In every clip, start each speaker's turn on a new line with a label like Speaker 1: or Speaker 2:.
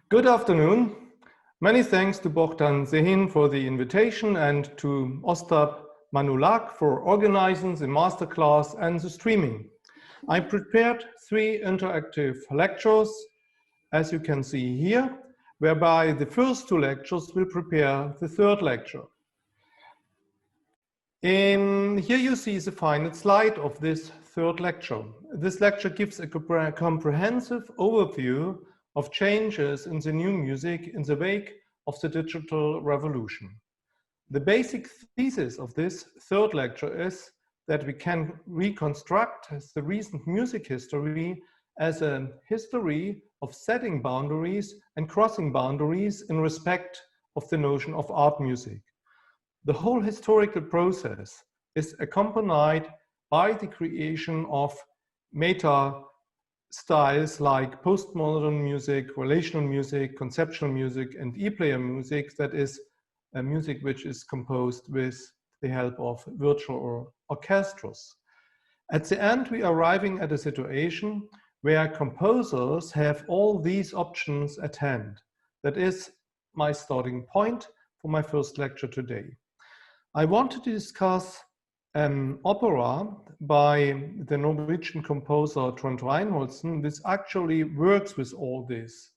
Speaker 1: Good afternoon. Many thanks to Bogdan Zehin for the invitation and to Ostap Manulak for organizing the masterclass and the streaming. I prepared 3 interactive lectures, as you can see here, whereby the first 2 lectures will prepare the 3rd lecture. Here you see the final slide of this 3rd lecture. This lecture gives a comprehensive overview of changes in the new music in the wake of the digital revolution. The basic thesis of this 3rd lecture is that we can reconstruct the recent music history as a history of setting boundaries and crossing boundaries in respect of the notion of art music. The whole historical process is accompanied by the creation of meta styles like postmodern music, relational music, conceptual music, and e-player music, that is a music which is composed with the help of virtual orchestras. At the end, we are arriving at a situation where composers have all these options at hand. That is my starting point for my first lecture today. I wanted to discuss an opera by the Norwegian composer Trond Reinholds, which actually works with all these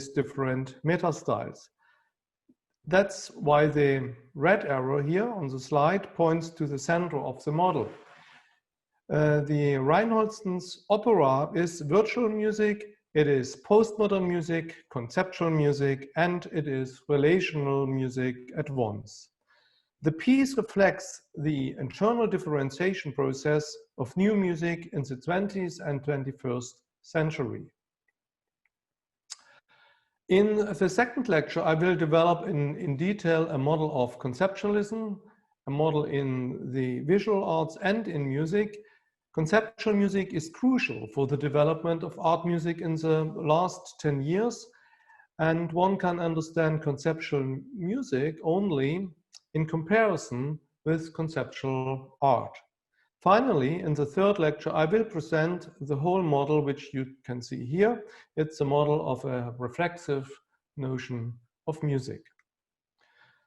Speaker 1: different meta styles. That's why the red arrow here on the slide points to the center of the model. The Reinholds' opera is virtual music, it is postmodern music, conceptual music, and it is relational music at once. The piece reflects the internal differentiation process of new music in the 20th and 21st century. In the second lecture, I will develop in detail a model of conceptualism, a model in the visual arts and in music. Conceptual music is crucial for the development of art music in the last 10 years, and one can understand conceptual music only in comparison with conceptual art. Finally, in the third lecture, I will present the whole model, which you can see here. It's a model of a reflexive notion of music.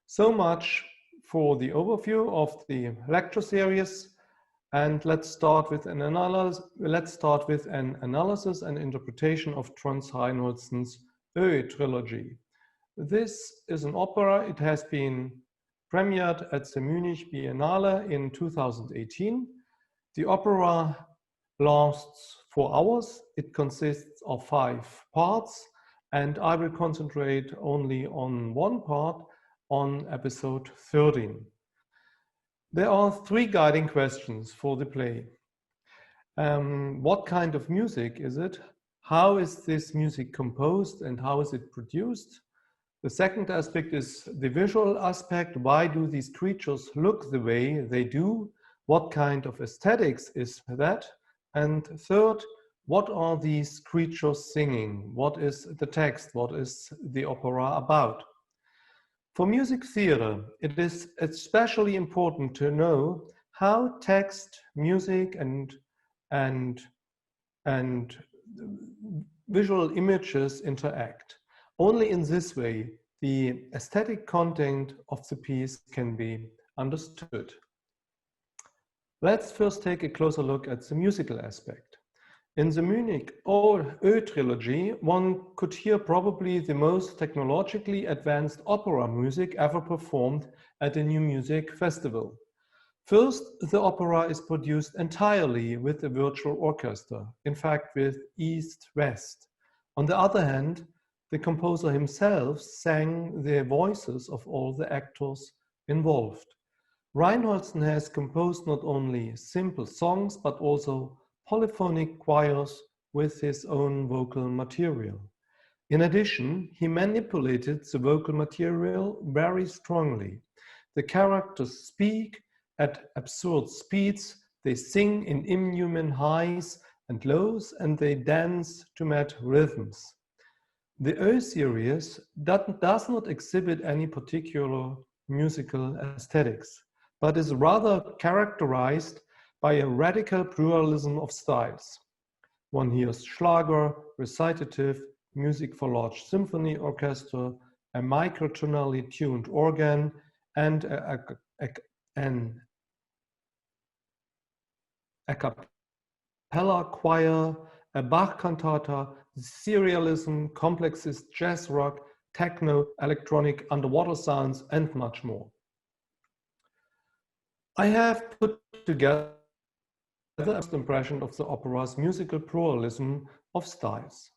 Speaker 1: So much for the overview of the lecture series. And let's start with an analysis and interpretation of Trond Reinholds' trilogy. This is an opera. It has been premiered at the Munich Biennale in 2018. The opera lasts 4 hours. It consists of 5 parts, and I will concentrate only on one part, on episode 13. There are 3 guiding questions for the play. What kind of music is it? How is this music composed and how is it produced? The second aspect is the visual aspect. Why do these creatures look the way they do? What kind of aesthetics is that? And third, what are these creatures singing? What is the text? What is the opera about? For music theater, it is especially important to know how text, music, and visual images interact. Only in this way, the aesthetic content of the piece can be understood. Let's first take a closer look at the musical aspect. In the Munich trilogy, one could hear probably the most technologically advanced opera music ever performed at a new music festival. First, the opera is produced entirely with a virtual orchestra, in fact with East-West. On the other hand, the composer himself sang the voices of all the actors involved. Reinholds has composed not only simple songs, but also polyphonic choirs with his own vocal material. In addition, he manipulated the vocal material very strongly. The characters speak at absurd speeds, they sing in inhuman highs and lows, and they dance to mad rhythms. The series does not exhibit any particular musical aesthetics, but is rather characterized by a radical pluralism of styles. One hears Schlager, recitative, music for large symphony orchestra, a microtonally tuned organ, and an a cappella choir, a Bach cantata, serialism, complexist jazz rock, techno, electronic, underwater sounds, and much more. I have put together the first impression of the opera's musical pluralism of styles.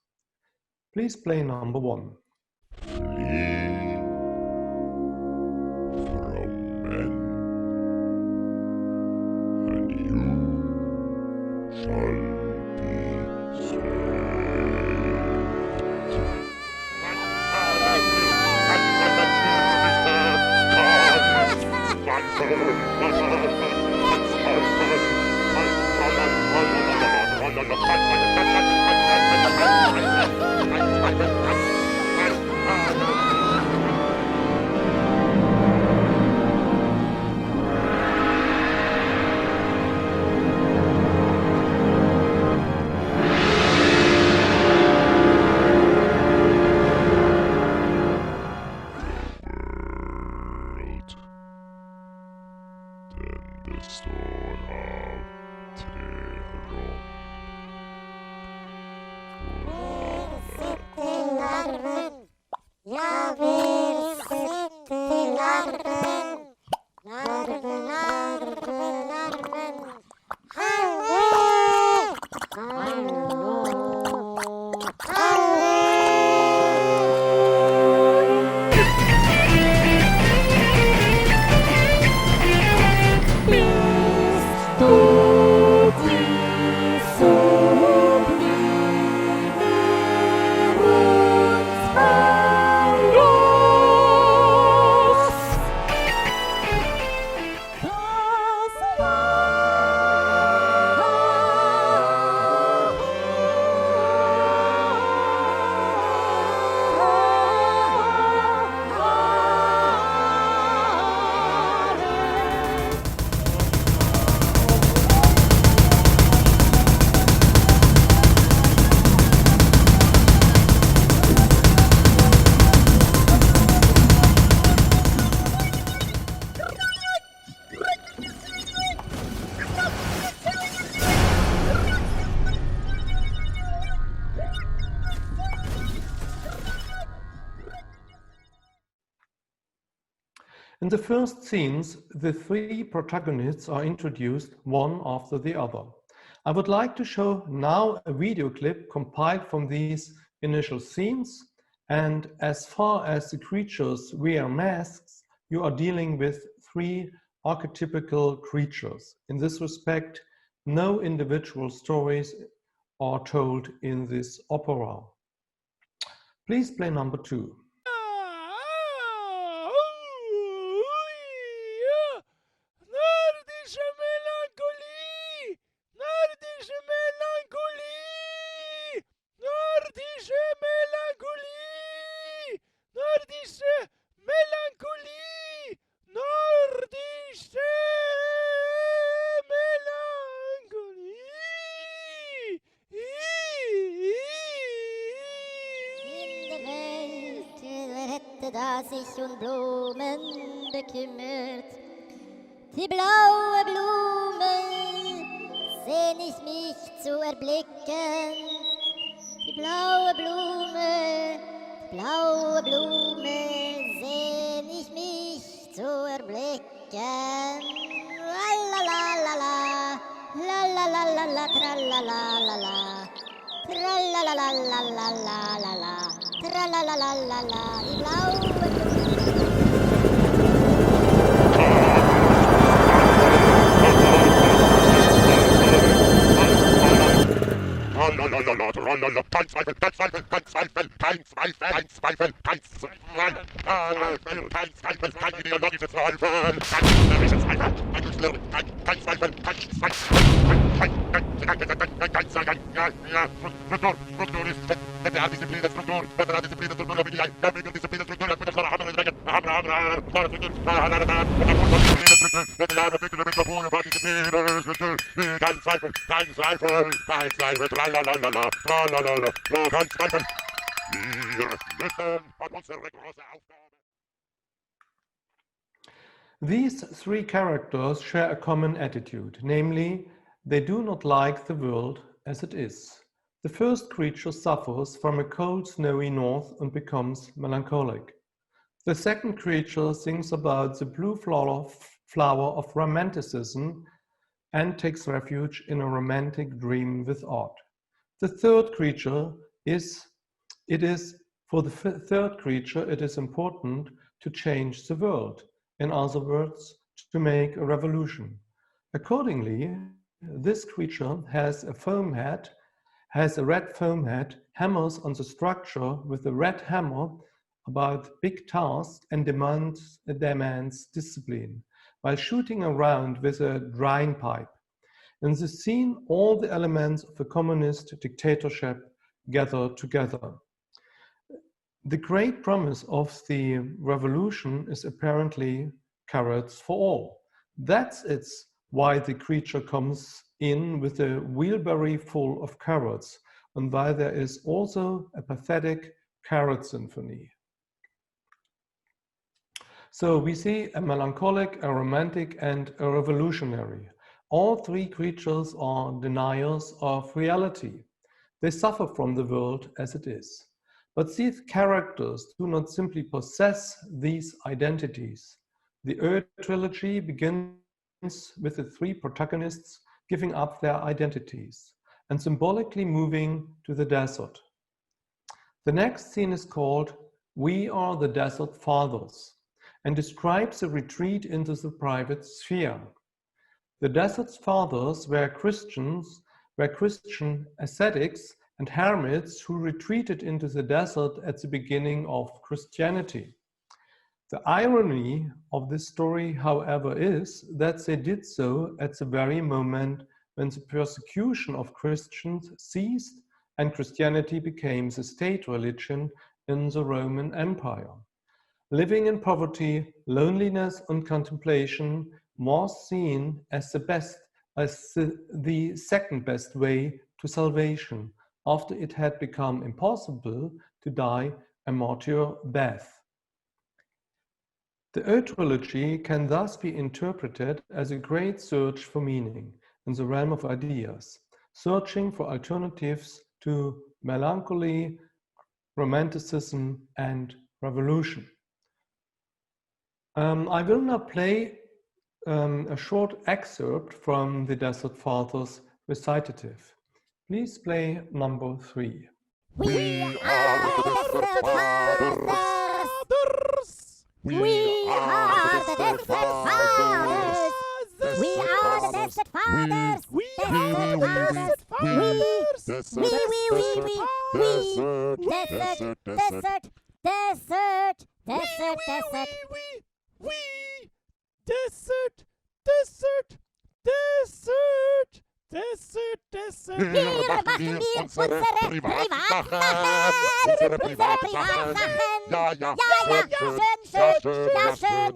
Speaker 1: Please play number 1.
Speaker 2: Flee from men, and you shall be the stone of terror.
Speaker 1: In the first scenes, the 3 protagonists are introduced one after the other. I would like to show now a video clip compiled from these initial scenes, and as far as the creatures wear masks, you are dealing with 3 archetypical creatures. In this respect, no individual stories are told in this opera. Please play number 2.
Speaker 3: Da sich um Blumen bekümmert. Die blaue Blume sehn ich mich zu erblicken. Die blaue Blume sehn ich mich zu erblicken. La la la la la, la la la la la, tra la la la la, tra la la la la la la la la. Tra-la-la-la-la-la, die blaue
Speaker 2: Wir müssen von unsere große Aufgabe.
Speaker 1: These three characters share a common attitude, namely, they do not like the world as it is. The first creature suffers from a cold, snowy north and becomes melancholic. The second creature thinks about the blue flower of romanticism and takes refuge in a romantic dream with art. The third creature for the third creature, it is important to change the world. In other words, to make a revolution. Accordingly, this creature has a red foam head, hammers on the structure with a red hammer about big tasks and demands discipline, while shooting around with a drying pipe. In the scene, all the elements of a communist dictatorship gather together. The great promise of the revolution is apparently carrots for all. That's why the creature comes in with a wheelbarrow full of carrots, and why there is also a pathetic carrot symphony. So we see a melancholic, a romantic, and a revolutionary. All three creatures are deniers of reality. They suffer from the world as it is. But these characters do not simply possess these identities. The trilogy begins with the three protagonists giving up their identities and symbolically moving to the desert. The next scene is called "We Are the Desert Fathers" and describes a retreat into the private sphere. The Desert Fathers were Christian ascetics and hermits who retreated into the desert at the beginning of Christianity. The irony of this story, however, is that they did so at the very moment when the persecution of Christians ceased and Christianity became the state religion in the Roman Empire. Living in poverty, loneliness, and contemplation was seen as the second best way to salvation, after it had become impossible to die a martyr death. The trilogy can thus be interpreted as a great search for meaning in the realm of ideas, searching for alternatives to melancholy, romanticism, and revolution. I will now play a short excerpt from the Desert Fathers recitative. Please play number 3.
Speaker 3: We are the Desert Fathers. We are the Desert Fathers. We are the Desert Fathers. We are the Desert Fathers. We desert, desert, desert, desert, desert.
Speaker 4: We desert, desert, desert, desert, desert.
Speaker 3: Wir machen unsere Privatsachen. Unsere Privatsachen.
Speaker 2: Ja, ja,
Speaker 3: Schön.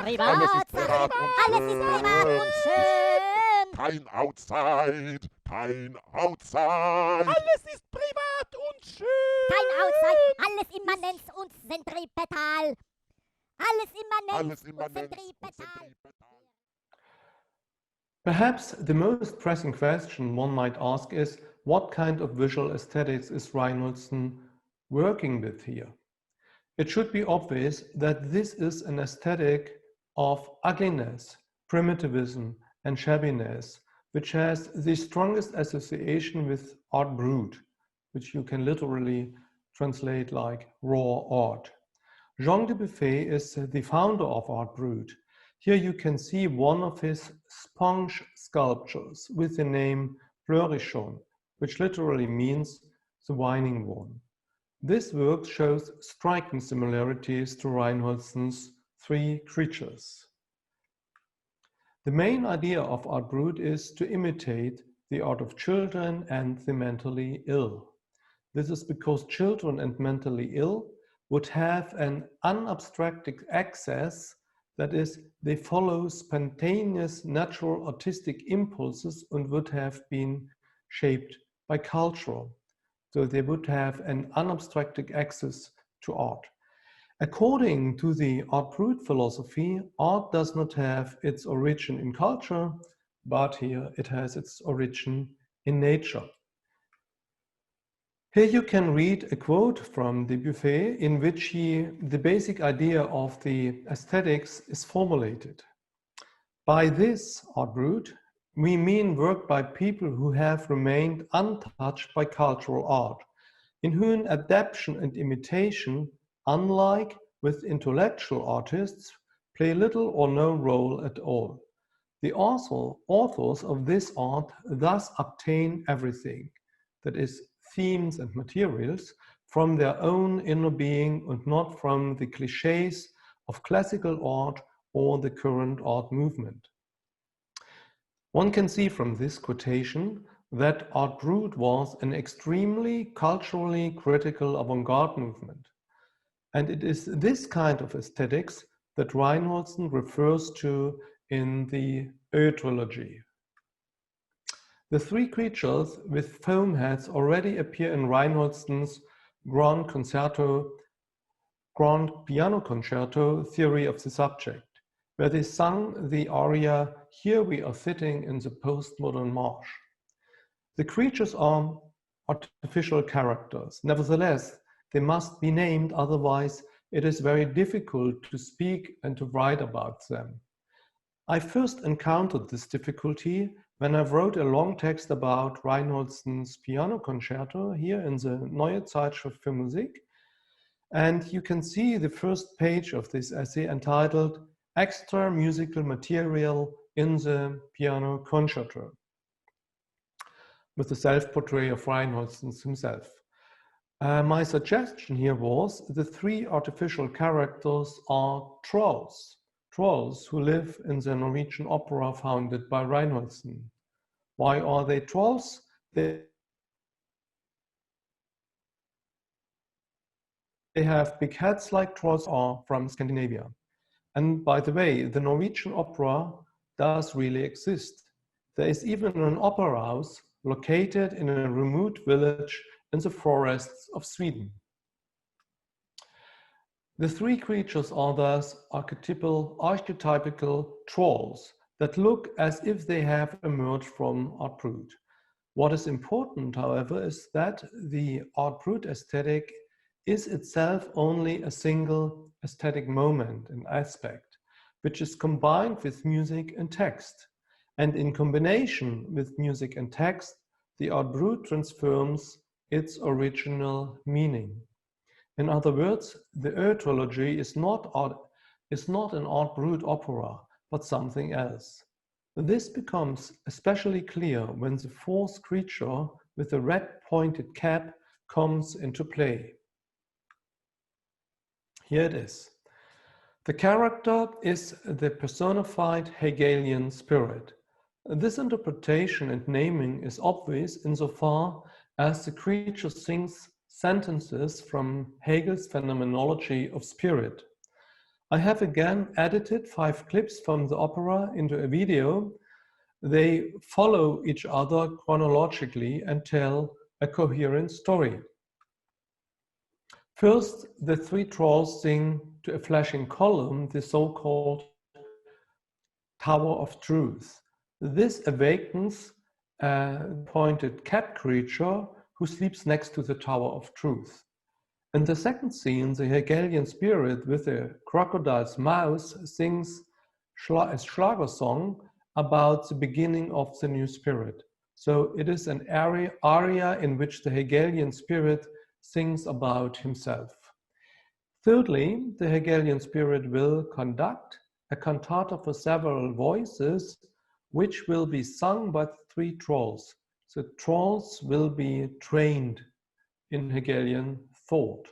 Speaker 3: Privatsachen. Alles ist privat und schön.
Speaker 2: Kein Outside, kein Outside.
Speaker 4: Alles ist privat und schön.
Speaker 3: Kein Outside, alles immanent und zentripetal. Alles immanent und zentripetal.
Speaker 1: Perhaps the most pressing question one might ask is, what kind of visual aesthetics is Reinholds working with here? It should be obvious that this is an aesthetic of ugliness, primitivism, and shabbiness, which has the strongest association with art brut, which you can literally translate like raw art. Jean Dubuffet is the founder of art brut. Here you can see one of his sponge sculptures with the name Pleurichon, which literally means the whining one. This work shows striking similarities to Reinholds' three creatures. The main idea of art brut is to imitate the art of children and the mentally ill. This is because children and mentally ill would have an unabstracted access That is, they follow spontaneous natural artistic impulses and would have been shaped by culture. So they would have an unabstracted access to art. According to the Artroot philosophy, art does not have its origin in culture, but here it has its origin in nature. Here you can read a quote from Dubuffet in which the basic idea of the aesthetics is formulated. By this, Artroot, we mean work by people who have remained untouched by cultural art, in whom adaptation and imitation, unlike with intellectual artists, play little or no role at all. The authors of this art thus obtain everything, that is, themes and materials, from their own inner being and not from the cliches of classical art or the current art movement. One can see from this quotation that Artroot was an extremely culturally critical avant-garde movement. And it is this kind of aesthetics that Reinholds refers to in the trilogy. The three creatures with foam heads already appear in Reinholds' Grand Piano Concerto theory of the subject, where they sung the aria "Here We Are Sitting in the Postmodern Marsh." The creatures are artificial characters. Nevertheless, they must be named, otherwise it is very difficult to speak and to write about them. I first encountered this difficulty when I wrote a long text about Reinholds' Piano Concerto here in the Neue Zeitschrift für Musik. And you can see the first page of this essay entitled Extra Musical Material in the Piano Concerto, with the self-portrait of Reinholds himself. My suggestion here was the three artificial characters are trolls who live in the Norwegian opera founded by Reinholds. Why are they trolls? They have big heads like trolls are from Scandinavia. And by the way, the Norwegian opera does really exist. There is even an opera house located in a remote village in the forests of Sweden. The three creatures are thus archetypical trolls that look as if they have emerged from Artroot. What is important, however, is that the Artroot aesthetic is itself only a single aesthetic moment and aspect, which is combined with music and text. And in combination with music and text, the Artroot transforms its original meaning. In other words, the trilogy is not an Artroot opera, but something else. This becomes especially clear when the fourth creature with the red pointed cap comes into play. Here it is. The character is the personified Hegelian spirit. This interpretation and naming is obvious insofar as the creature sings sentences from Hegel's phenomenology of spirit. I have again edited 5 clips from the opera into a video. They follow each other chronologically and tell a coherent story. First, the three trolls sing to a flashing column, the so-called Tower of Truth. This awakens a pointed cap creature who sleeps next to the Tower of Truth. In the second scene, the Hegelian spirit with the crocodile's mouth sings a Schlager song about the beginning of the new spirit. So it is an aria in which the Hegelian spirit sings about himself. Thirdly, the Hegelian spirit will conduct a cantata for several voices, which will be sung by the three trolls. The trolls will be trained in Hegelian thought.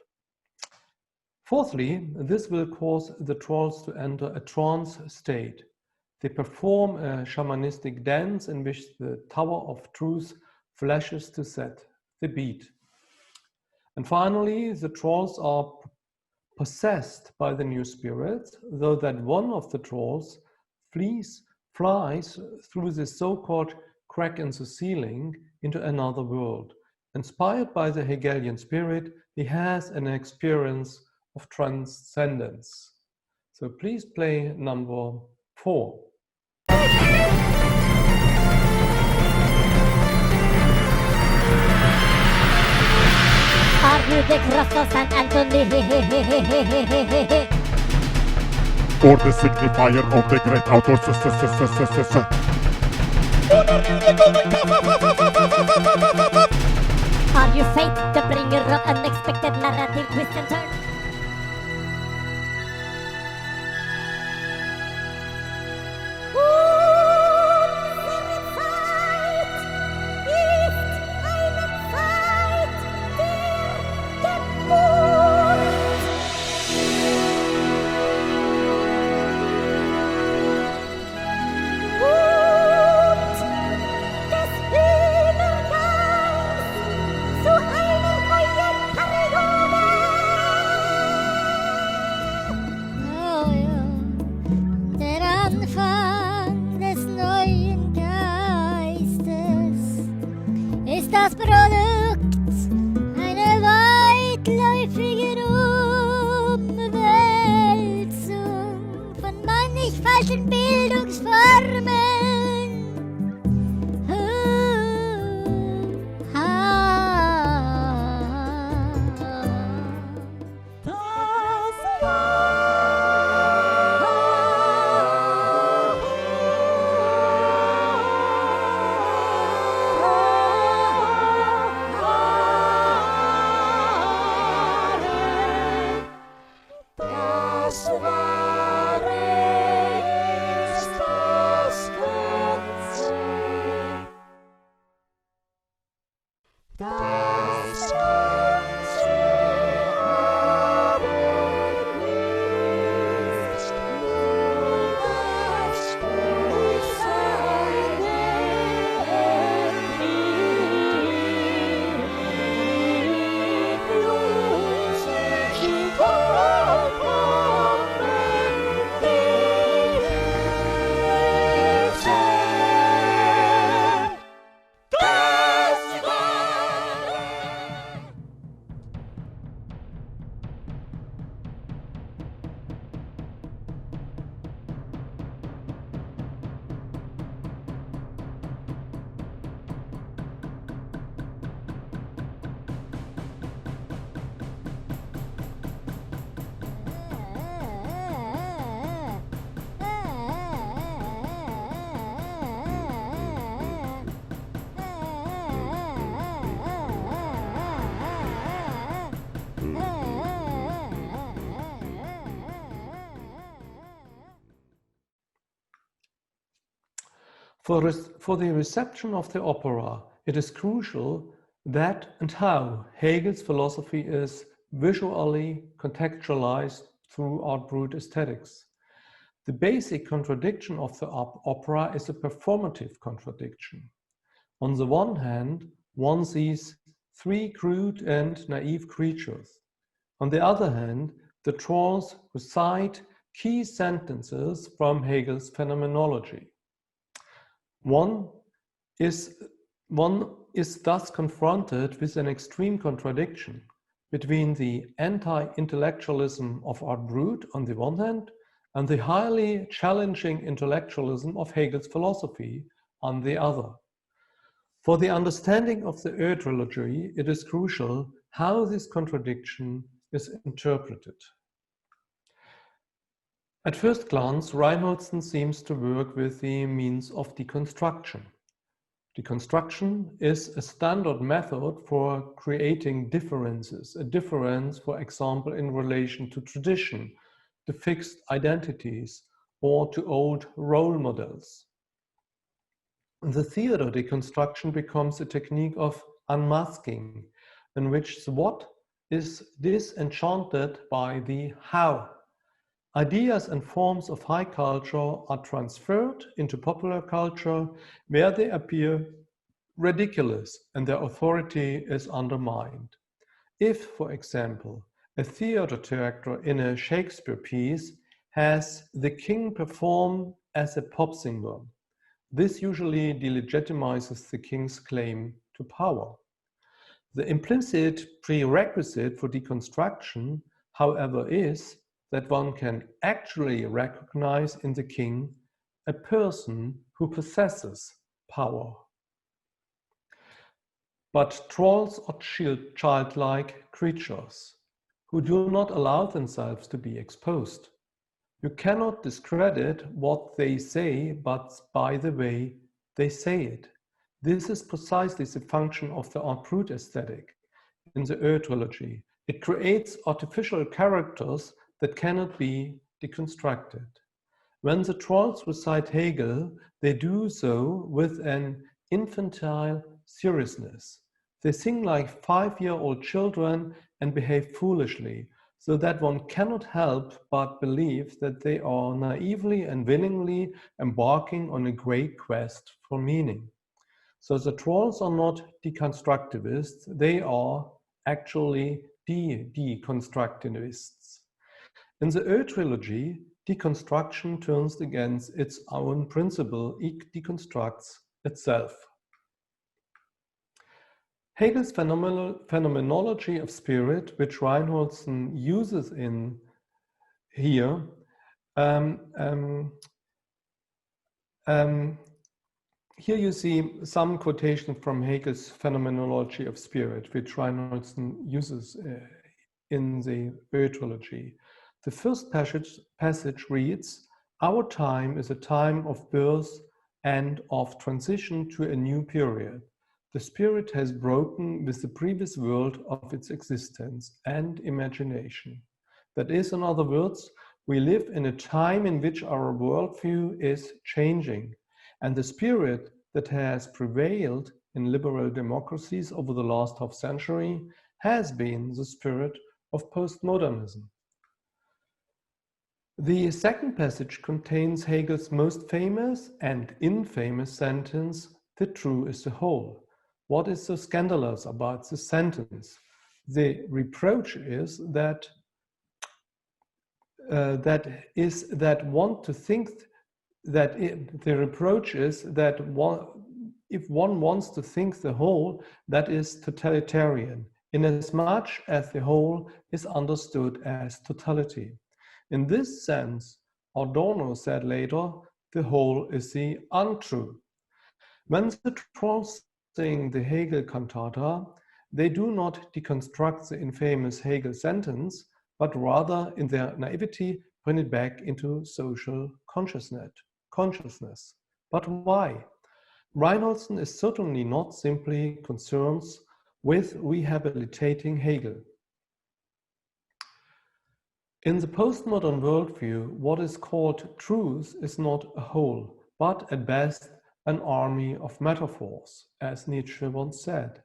Speaker 1: Fourthly, this will cause the trolls to enter a trance state. They perform a shamanistic dance in which the Tower of Truth flashes to set the beat. And finally, the trolls are possessed by the new spirits, though that one of the trolls flies through the so-called crack in the ceiling into another world. Inspired by the Hegelian spirit, he has an experience of transcendence. So please play number 4.
Speaker 3: Are you the cross of St. Anthony?
Speaker 2: Or the signifier of the great author.
Speaker 3: Are you fate, the bringer of unexpected narrative twists and turns? Das Produkt einer weitläufigen Umwälzung von mannigfaltigen Bildungsformen.
Speaker 1: For the reception of the opera, it is crucial that and how Hegel's philosophy is visually contextualized through Artroot aesthetics. The basic contradiction of the opera is a performative contradiction. On the one hand, one sees three crude and naive creatures. On the other hand, the trolls recite key sentences from Hegel's phenomenology. One is thus confronted with an extreme contradiction between the anti-intellectualism of Artroot on the one hand and the highly challenging intellectualism of Hegel's philosophy on the other. For the understanding of the trilogy, it is crucial how this contradiction is interpreted. At first glance, Reinholds seems to work with the means of deconstruction. Deconstruction is a standard method for creating differences, a difference, for example, in relation to tradition, to fixed identities, or to old role models. The theater deconstruction becomes a technique of unmasking, in which the what is disenchanted by the how. Ideas and forms of high culture are transferred into popular culture where they appear ridiculous and their authority is undermined. If, for example, A theater director in a Shakespeare piece has the king perform as a pop singer. This usually delegitimizes the king's claim to power. The implicit prerequisite for deconstruction, however, is that one can actually recognize in the king a person who possesses power. But trolls are childlike creatures who do not allow themselves to be exposed. You cannot discredit what they say, but by the way they say it. This is precisely the function of the Artroot aesthetic in the trilogy. It creates artificial characters that cannot be deconstructed. When the trolls recite Hegel, they do so with an infantile seriousness. They sing like 5-year-old children and behave foolishly, so that one cannot help but believe that they are naively and willingly embarking on a great quest for meaning. So the trolls are not deconstructivists, they are actually deconstructionists. In the trilogy, deconstruction turns against its own principle, it deconstructs itself. Hegel's phenomenology of spirit, which Reinholds uses in here, here you see some quotation from Hegel's phenomenology of spirit, which Reinholds uses in the trilogy. The first passage reads, "Our time is a time of birth and of transition to a new period. The spirit has broken with the previous world of its existence and imagination. That is, in other words, we live in a time in which our worldview is changing, and the spirit that has prevailed in liberal democracies over the last half century has been the spirit of postmodernism." The second passage contains Hegel's most famous and infamous sentence, "The true is the whole." What is so scandalous about this sentence? The reproach is that if one wants to think the whole, that is totalitarian, inasmuch as the whole is understood as totality. In this sense, Adorno said later, the whole is the untrue. When the trolls sing the Hegel cantata, they do not deconstruct the infamous Hegel sentence, but rather in their naivety bring it back into social consciousness. But why? Reinholds is certainly not simply concerned with rehabilitating Hegel. In the postmodern worldview, what is called truth is not a whole, but at best an army of metaphors, as Nietzsche once said.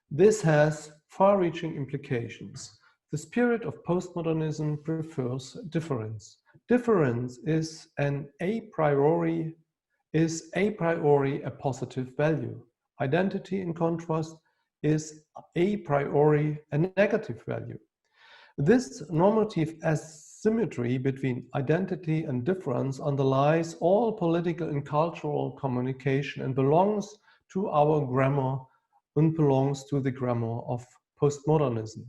Speaker 1: This has far-reaching implications. The spirit of postmodernism prefers difference. Difference is a priori a positive value. Identity, in contrast, is a priori a negative value. This normative asymmetry between identity and difference underlies all political and cultural communication and belongs to our grammar and belongs to the grammar of postmodernism.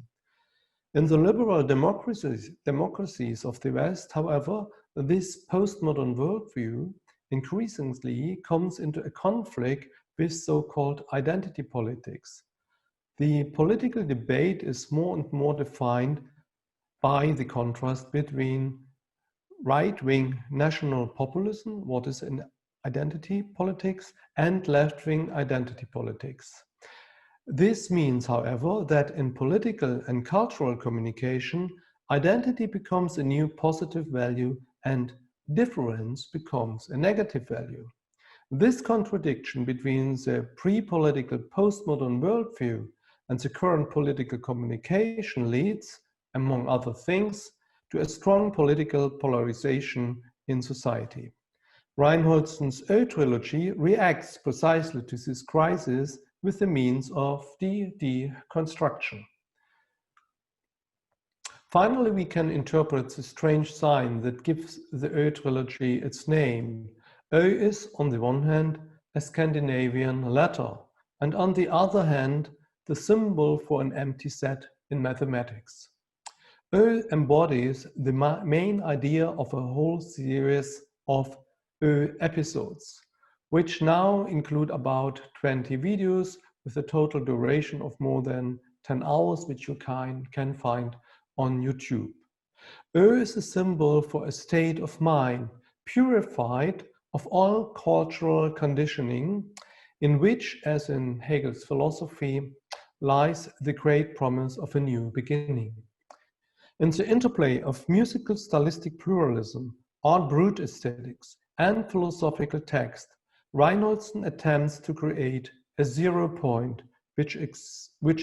Speaker 1: In the liberal democracies of the West, however, this postmodern worldview increasingly comes into a conflict with so-called identity politics. The political debate is more and more defined by the contrast between right-wing national populism, what is in identity politics, and left-wing identity politics. This means, however, that in political and cultural communication, identity becomes a new positive value and difference becomes a negative value. This contradiction between the pre-political postmodern worldview and the current political communication leads, among other things, to a strong political polarization in society. Reinholds' trilogy reacts precisely to this crisis with the means of deconstruction. Finally, we can interpret the strange sign that gives the Ö trilogy its name. Ö is, on the one hand, a Scandinavian letter, and on the other hand, the symbol for an empty set in mathematics. Ö embodies the main idea of a whole series of Ö episodes, which now include about 20 videos with a total duration of more than 10 hours, which you can find on YouTube. Ö is a symbol for a state of mind, purified of all cultural conditioning, in which, as in Hegel's philosophy, lies the great promise of a new beginning. In the interplay of musical stylistic pluralism, Artroot aesthetics, and philosophical text, Reinholds attempts to create a 0 point which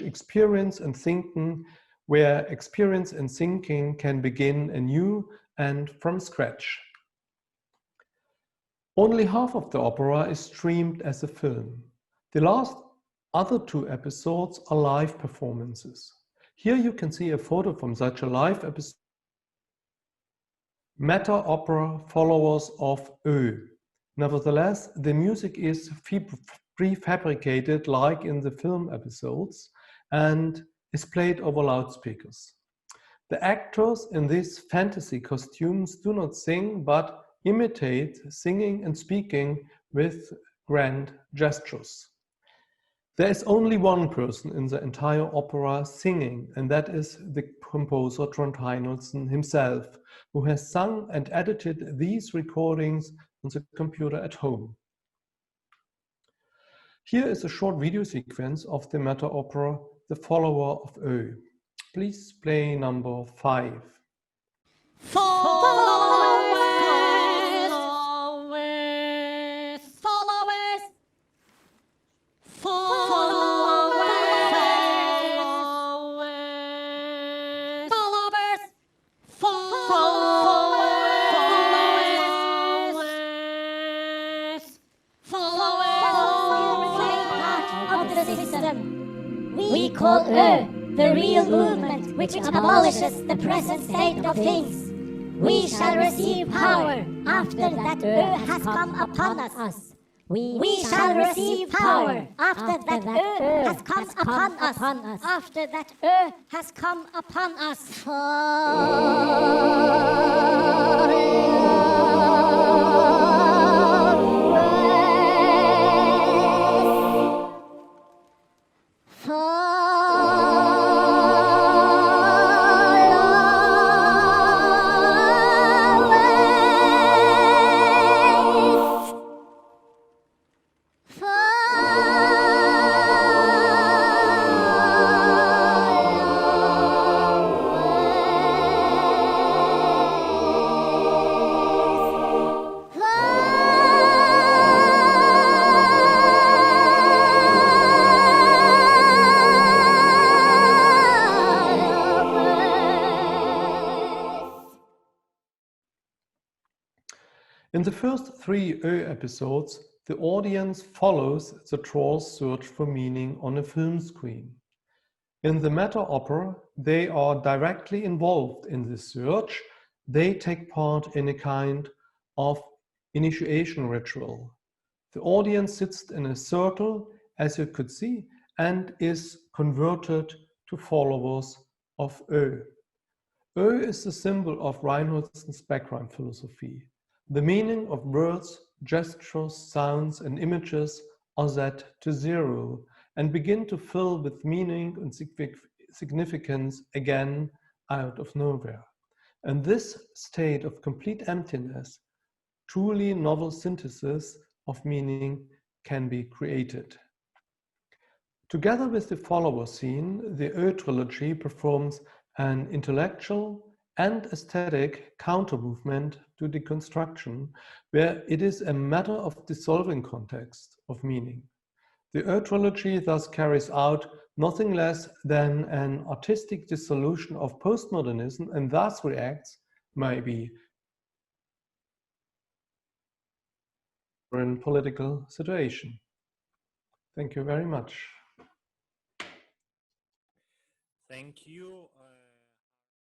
Speaker 1: experience and thinking, where experience and thinking can begin anew and from scratch. Only half of the opera is streamed as a film. The last other 2 episodes are live performances. Here you can see a photo from such a live episode. Meta opera followers of Ö. Nevertheless, the music is prefabricated like in the film episodes and is played over loudspeakers. The actors in these fantasy costumes do not sing, but imitate singing and speaking with grand gestures. There is only one person in the entire opera singing, and that is the composer Trond Reinholds himself, who has sung and edited these recordings on the computer at home. Here is a short video sequence of the meta opera, The Follower of Ö. Please play number 5.
Speaker 3: We call Ö the real movement which abolishes the present state of things. We shall receive power after that Ö has come upon us. We shall receive power after that Ö has come upon us. After that Ö has come upon us.
Speaker 1: In the first 3 Ö episodes, the audience follows the troll's search for meaning on a film screen. In the meta opera, they are directly involved in the search. They take part in a kind of initiation ritual. The audience sits in a circle, as you could see, and is converted to followers of Ö. Ö is the symbol of Reinholds' background philosophy. The meaning of words, gestures, sounds, and images are set to 0 and begin to fill with meaning and significance again out of nowhere. And this state of complete emptiness, truly novel synthesis of meaning, can be created. Together with the follower scene, the Ö trilogy performs an intellectual and aesthetic counter-movement to deconstruction, where it is a matter of dissolving context of meaning. The Ö trilogy thus carries out nothing less than an artistic dissolution of postmodernism and thus reacts, maybe, in political situation. Thank you very much.
Speaker 4: Thank you.